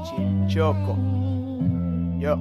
Txintxoko. Jo.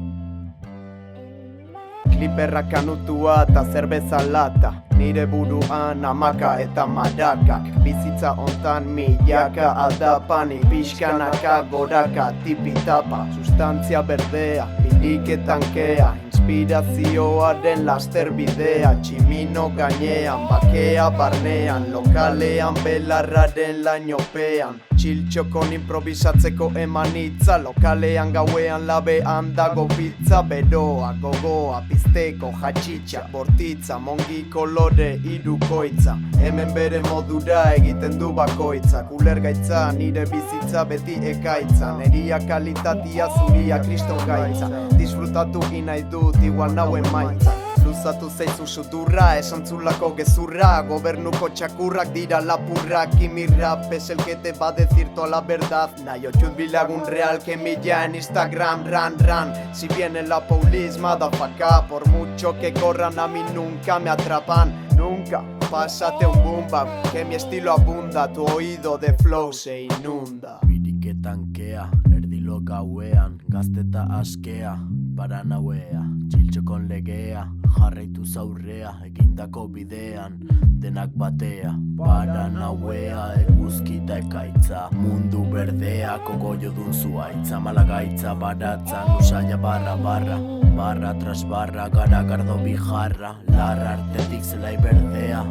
Kliperra kanutua eta zerbeza lata. Nire buruan amaka eta marakak. Bizitza ontan milaka aldapani. Pixkanaka goraka tipitapa. Sustantzia berdea, liriketan kea. Inspirazioaren laster bidea. Tximino gainean, bakea barnean. Lokalean belarraren lainopean. Txiltxokon improvisatzeko emanitza. Lokalean gauean labean dago pizza. Beroa, gogoa, pizteko, jatxitxa, bortitza, mongi kolore irukoitza. Hemen bere modura egiten du bakoitza. Kulergaitza, nire bizitza beti ekaitza. Neria kalitatia, zuria kriston gaitza. Disfrutatu inai dut igual nauen maitza. Luzatu zeizu suturra, esantzulako gezurra. Gobernuko txakurrak dira lapurrak. Y mi rap es el que te va a decir toda la verdad. Nayo chut bilagun real que milla en Instagram. Ran, si viene la police, motherfucker. Por mucho que corran a mí nunca me atrapan. Nunca, pásate un boom bap. Que mi estilo abunda, tu oído de flow se inunda. Biriketan kea, erdilo gauean. Gazteta askea, paranauea. Txiltxokon legea, jarraitu zaurrea. Egindako bidean, denak batea. Paranauea, eguzkita ekaitza. Mundu berdea, kogoio dun zuaitza. Malagaitza, baratzan, usaila barra. Barra tras barra, garagardo bijarra. Larra artetik zelai berdea.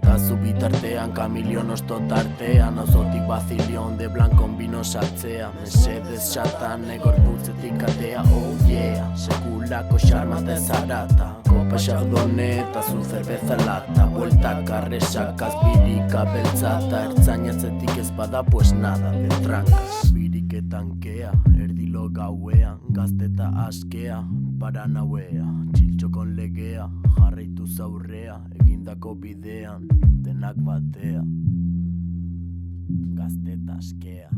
Tazu bitartean, kamilion osto tartean. Auzotik bazilion de blankon bino sartzea. Mesedez xatan, egorputzetik atea. Oh yeah, sekulako xarmate zarata. Kopa xardoneta, zu zerbeza lata. Bueltak arresakaz, birika beltzata. Ertzainatzetik ez bada pues nada de trancas. Biriketan kea, erdilo gauean. Gazteta askea, paranauea. Txiltxokon legea, jarraitu zaurrea. Egindako bidean, denak batea. Gazteta askea.